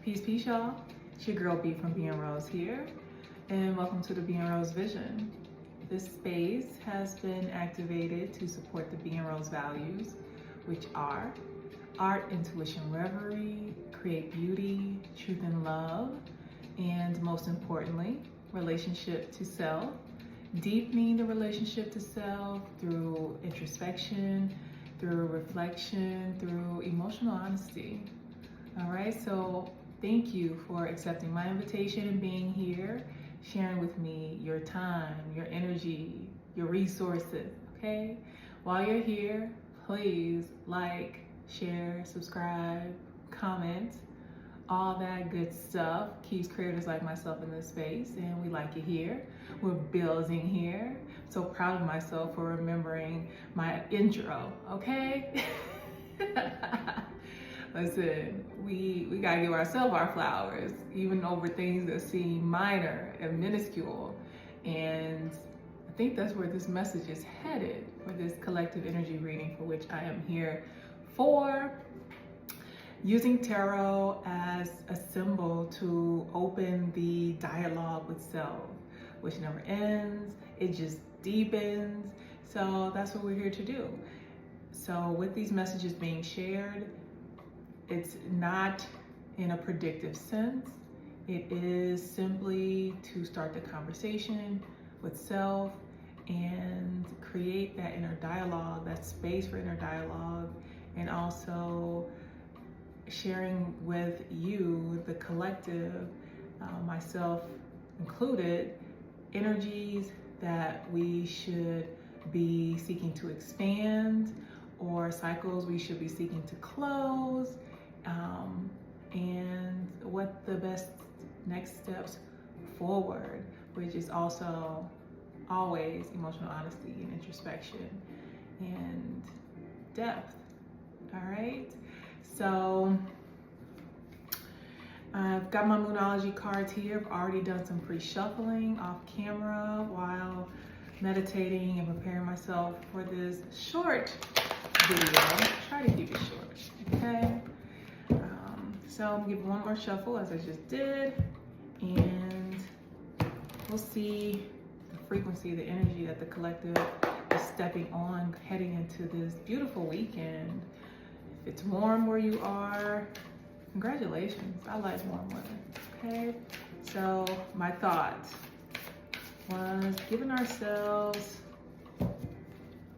Peace, peace, y'all. It's your girl B from B&ROSE here, and welcome to the B&ROSE Vision. This space has been activated to support the B&ROSE values, which are art, intuition, reverie, create beauty, truth and love, and most importantly, relationship to self, deepening the relationship to self through introspection, through reflection, through emotional honesty. All right, so thank you for accepting my invitation and being here, sharing with me your time, your energy, your resources, okay? While you're here, please like, share, subscribe, comment, all that good stuff keeps creators like myself in this space, and we like it here. We're building here. So proud of myself for remembering my intro, okay? Listen, we gotta give ourselves our flowers, even over things that seem minor and minuscule. And I think that's where this message is headed for this collective energy reading, for which I am here for. Using tarot as a symbol to open the dialogue with self, which never ends, it just deepens. So that's what we're here to do. So with these messages being shared, it's not in a predictive sense. It is simply to start the conversation with self and create that inner dialogue, that space for inner dialogue, and also sharing with you, the collective, myself included, energies that we should be seeking to expand, or cycles we should be seeking to close, and what the best next steps forward, which is also always emotional honesty and introspection and depth. All right, so I've got my Moonology cards here. I've already done some pre-shuffling off camera while meditating and preparing myself for this short video. Try to keep it short, okay? So I'm gonna give one more shuffle as I just did, and we'll see the frequency, the energy that the collective is stepping on heading into this beautiful weekend. If it's warm where you are, congratulations. I like warm weather, okay? So my thought was giving ourselves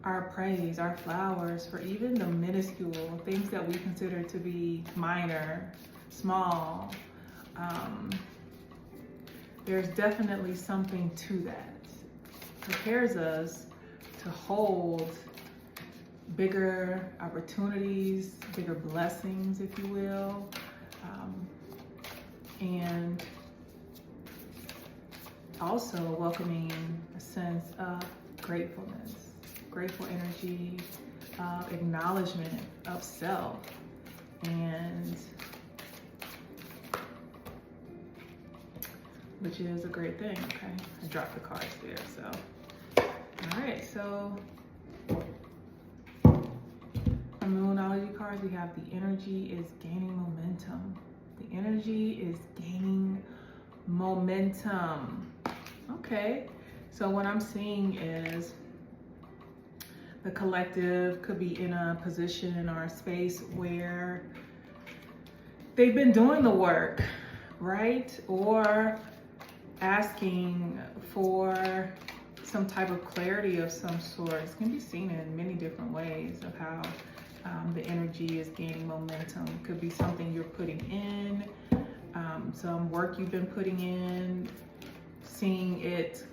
our praise, our flowers for even the minuscule things that we consider to be minor, small. There's definitely something to that. It prepares us to hold bigger opportunities, bigger blessings, if you will, and also welcoming a sense of gratefulness, grateful energy, acknowledgement of self, and which is a great thing. Okay, I dropped the cards there. So, all right, so our Moonology cards, we have the energy is gaining momentum. The energy is gaining momentum. Okay, so what I'm seeing is the collective could be in a position or a space where they've been doing the work, right? Or asking for some type of clarity of some sort. It can be seen in many different ways of how the energy is gaining momentum. It could be something you're putting in, some work you've been putting in, seeing it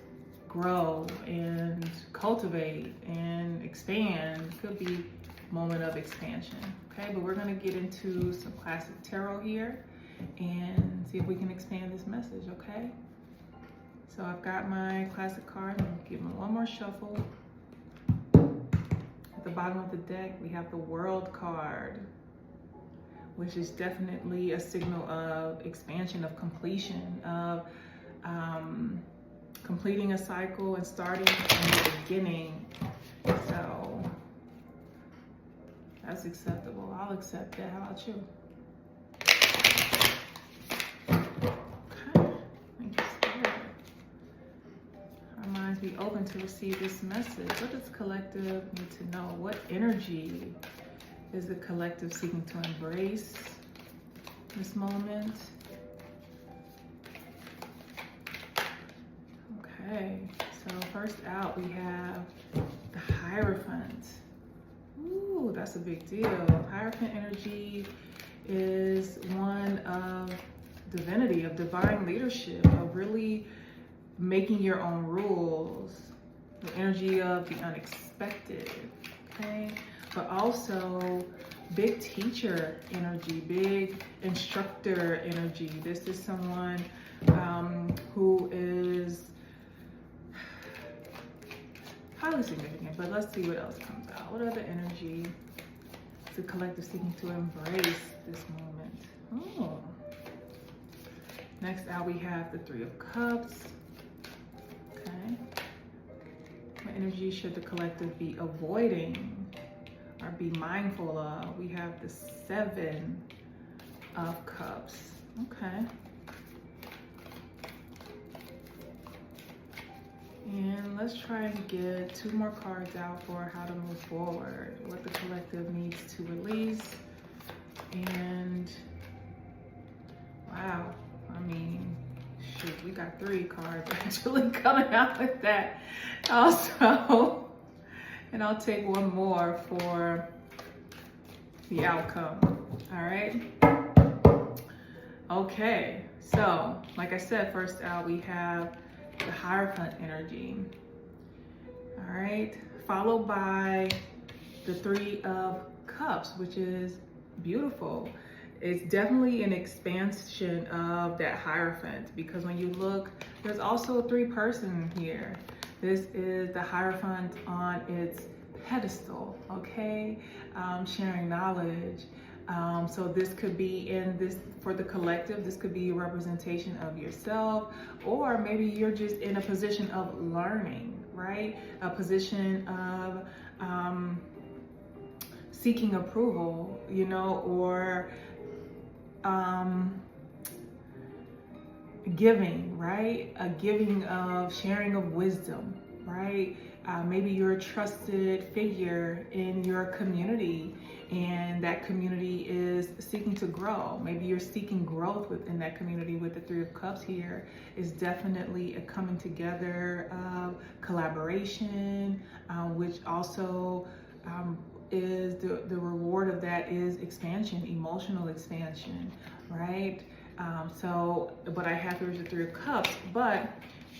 grow and cultivate and expand. Could be a moment of expansion, okay? But we're gonna get into some classic tarot here and see if we can expand this message, okay? So I've got my classic card. I'm gonna give them one more shuffle. At the bottom of the deck, we have the World card, which is definitely a signal of expansion, of completion, of completing a cycle and starting from the beginning. So that's acceptable. I'll accept that. How about you? to receive this message? What does collective need to know? What energy is the collective seeking to embrace this moment? Okay, so first out we have the Hierophant. Ooh, that's a big deal. Hierophant energy is one of divinity, of divine leadership, of really making your own rules, the energy of the unexpected, okay? But also big teacher energy, big instructor energy. This is someone who is highly significant, but let's see what else comes out. What other energy is the collective seeking to embrace this moment? Oh. Next out we have the Three of Cups. Okay. What energy should the collective be avoiding or be mindful of? We have the Seven of Cups. Okay. And let's try and get 2 more cards out for how to move forward, what the collective needs to release. And wow, I mean, shoot, we got 3 cards actually coming out with that also. And I'll take 1 more for the outcome. All right. Okay, so like I said, first out we have the Hierophant energy. All right, followed by the Three of Cups, which is beautiful. It's definitely an expansion of that Hierophant, because when you look, there's also a 3-person here. This is the Hierophant on its pedestal, okay? Sharing knowledge. So this could be in this, for the collective, this could be a representation of yourself, or maybe you're just in a position of learning, right? A position of seeking approval, you know, or giving, right? A giving of sharing of wisdom, right? Maybe you're a trusted figure in your community, and that community is seeking to grow. Maybe you're seeking growth within that community. With the Three of Cups here is definitely a coming together of collaboration, which also is the reward of that is expansion, emotional expansion, right? So what I have here is the Three of Cups, but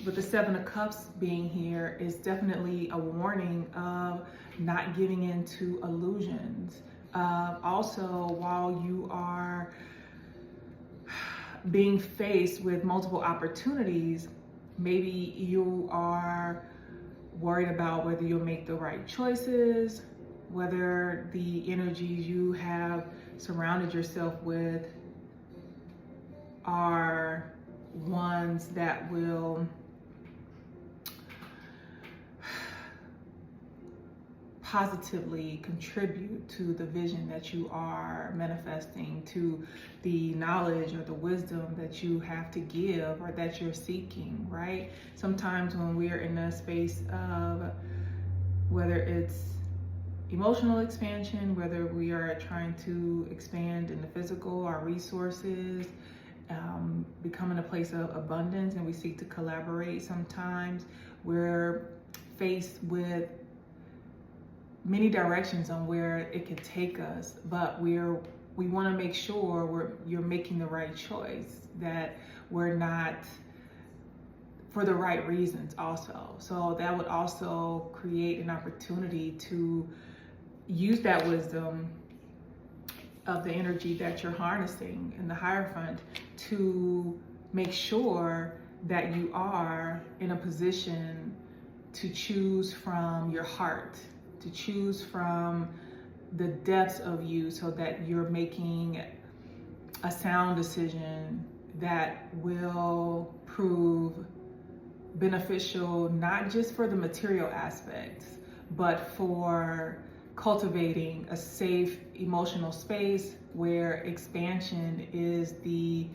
with the Seven of Cups being here is definitely a warning of not giving into illusions. Also, while you are being faced with multiple opportunities, maybe you are worried about whether you'll make the right choices, whether the energies you have surrounded yourself with are ones that will positively contribute to the vision that you are manifesting, to the knowledge or the wisdom that you have to give or that you're seeking, right? Sometimes when we're in a space of whether it's emotional expansion, whether we are trying to expand in the physical, our resources, become in a place of abundance, and we seek to collaborate, sometimes we're faced with many directions on where it could take us, but we want to make sure you're making the right choice, that we're not for the right reasons also. So that would also create an opportunity to use that wisdom of the energy that you're harnessing in the Hierophant to make sure that you are in a position to choose from your heart, to choose from the depths of you, so that you're making a sound decision that will prove beneficial, not just for the material aspects, but for cultivating a safe emotional space where expansion is the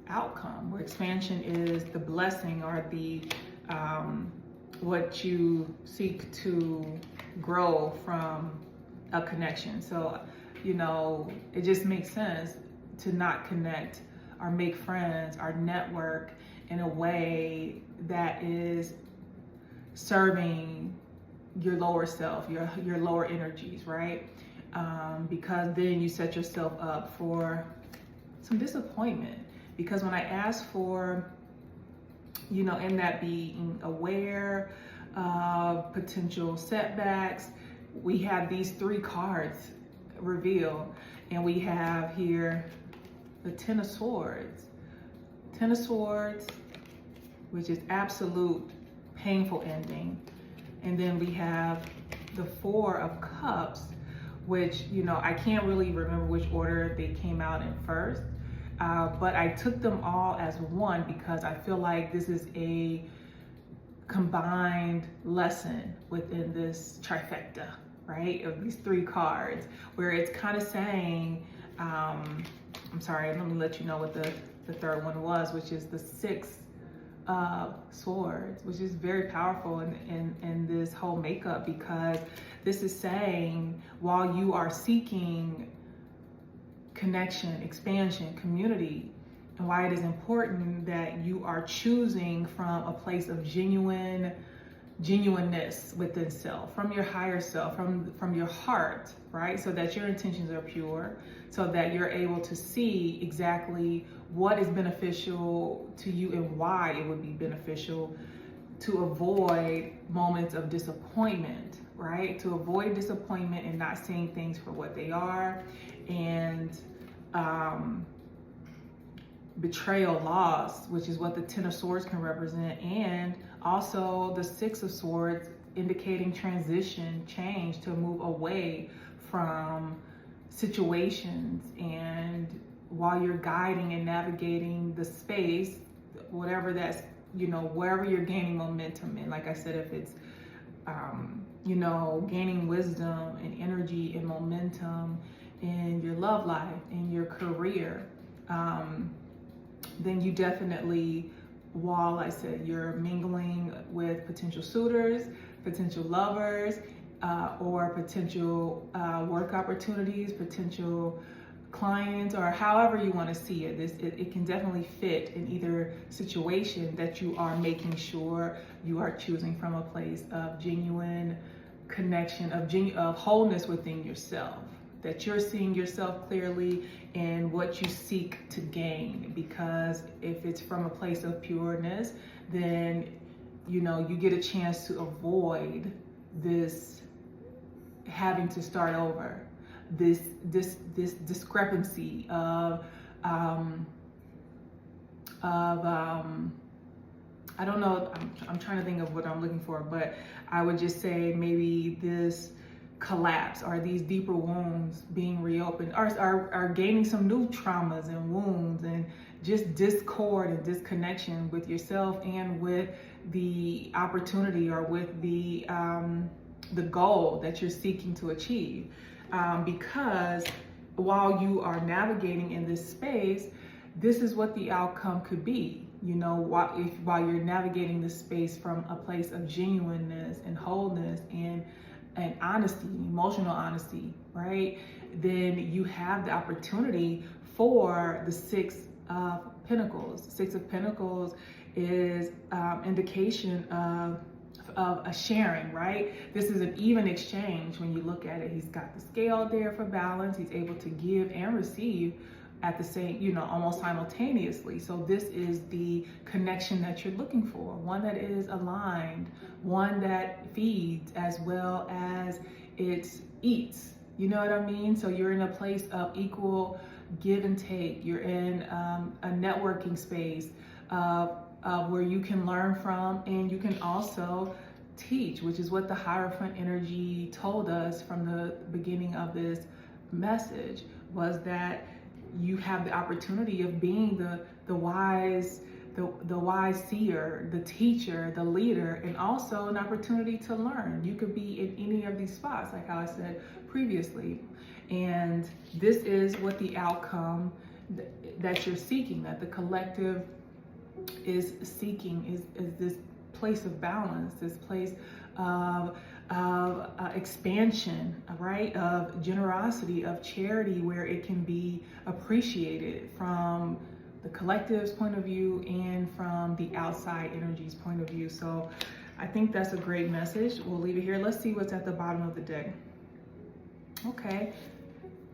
outcome, where expansion is the blessing or the what you seek to grow from a connection. So, you know, it just makes sense to not connect or make friends or network in a way that is serving your lower self, your lower energies, right? Because then you set yourself up for some disappointment. Because when I asked for, you know, in that being aware of potential setbacks, we have these 3 cards reveal, and we have here the Ten of Swords. Ten of Swords, which is absolute painful ending. And then we have the Four of Cups, which, you know, I can't really remember which order they came out in first, but I took them all as one because I feel like this is a combined lesson within this trifecta, right, of these 3 cards, where it's kind of saying, I'm sorry, let me let you know what the third one was, which is the Six of Swords, which is very powerful in this whole makeup, because this is saying, while you are seeking connection, expansion, community, and why it is important that you are choosing from a place of genuineness within self, from your higher self, from your heart, right? So that your intentions are pure, so that you're able to see exactly what is beneficial to you and why it would be beneficial, to avoid moments of disappointment, right? To avoid disappointment and not seeing things for what they are, and betrayal, loss, which is what the Ten of Swords can represent, and also the Six of Swords indicating transition, change, to move away from situations. And while you're guiding and navigating the space, whatever that's, you know, wherever you're gaining momentum in, like I said, if it's you know, gaining wisdom and energy and momentum in your love life, in your career, then you definitely, while I said you're mingling with potential suitors, potential lovers, or potential work opportunities, potential clients, or however you want to see it, it can definitely fit in either situation, that you are making sure you are choosing from a place of genuine connection, of wholeness within yourself, that you're seeing yourself clearly in what you seek to gain. Because if it's from a place of pureness, then, you know, you get a chance to avoid this having to start over, this discrepancy of I don't know, I'm trying to think of what I'm looking for, but I would just say maybe this collapse, or these deeper wounds being reopened, are gaining some new traumas and wounds, and just discord and disconnection with yourself and with the opportunity, or with the goal that you're seeking to achieve. Because while you are navigating in this space, this is what the outcome could be. You know, while you're navigating this space from a place of genuineness and wholeness and honesty, emotional honesty, right? Then you have the opportunity for the Six of Pentacles. Six of Pentacles is indication of a sharing, right? This is an even exchange when you look at it. He's got the scale there for balance. He's able to give and receive at the same, you know, almost simultaneously. So this is the connection that you're looking for, one that is aligned, one that feeds as well as it eats. You know what I mean? So you're in a place of equal give and take. You're in a networking space where you can learn from, and you can also teach, which is what the Hierophant energy told us from the beginning of this message, was that you have the opportunity of being the wise seer, the teacher, the leader, and also an opportunity to learn. You could be in any of these spots, like how I said previously. And this is what the outcome that you're seeking, that the collective is seeking, is this place of balance, this place of expansion, right? Of generosity, of charity, where it can be appreciated from the collective's point of view and from the outside energy's point of view. So I think that's a great message. We'll leave it here. Let's see what's at the bottom of the deck. Okay,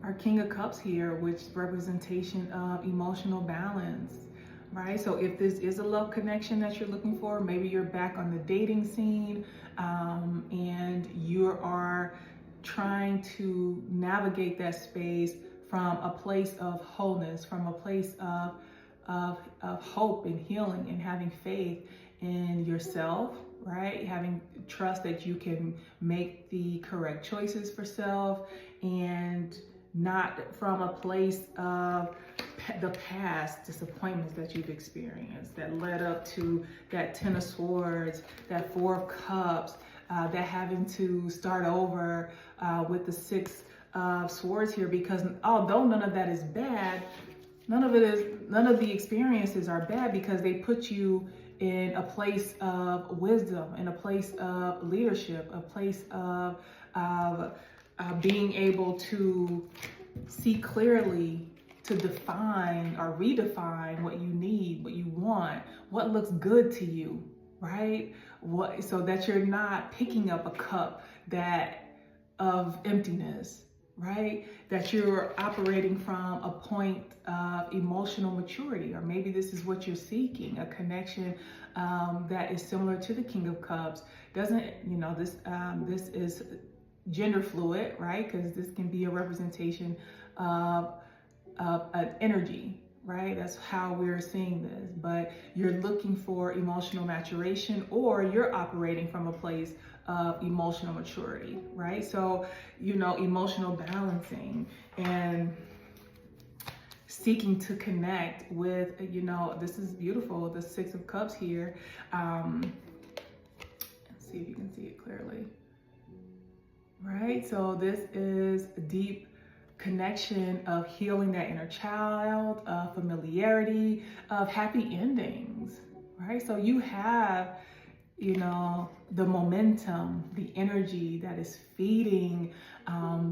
our King of Cups here, which is representation of emotional balance, right? So if this is a love connection that you're looking for, maybe you're back on the dating scene, and you are trying to navigate that space from a place of wholeness, from a place of hope and healing and having faith in yourself, right? Having trust that you can make the correct choices for self, and not from a place of the past disappointments that you've experienced that led up to that Ten of Swords, that Four of Cups, that having to start over with the Six of Swords here. Because although none of that is bad, none of the experiences are bad, because they put you in a place of wisdom, in a place of leadership, a place of being able to see clearly, to define or redefine what you need, what you want, what looks good to you, right? So that you're not picking up a cup of emptiness, right? That you're operating from a point of emotional maturity, or maybe this is what you're seeking, a connection that is similar to the King of Cups. This is gender fluid, right? Because this can be a representation of an energy, right? That's how we're seeing this. But you're looking for emotional maturation, or you're operating from a place of emotional maturity, right? So, emotional balancing and seeking to connect with, this is beautiful, the Six of Cups here. Let's see if you can see it clearly. Right, so this is a deep connection of healing that inner child, of familiarity, of happy endings, right? So you have, the momentum, the energy that is feeding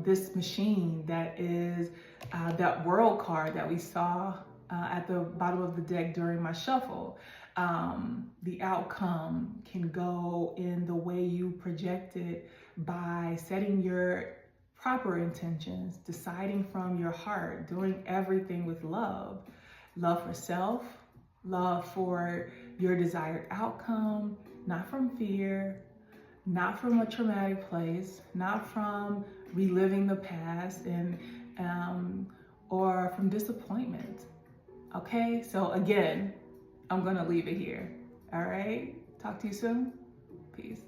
this machine, that is that world card that we saw at the bottom of the deck during my shuffle. The outcome can go in the way you project it by setting your proper intentions, deciding from your heart, doing everything with love. Love for self, love for your desired outcome, not from fear, not from a traumatic place, not from reliving the past and or from disappointment. Okay, so again, I'm gonna leave it here. All right, talk to you soon. Peace.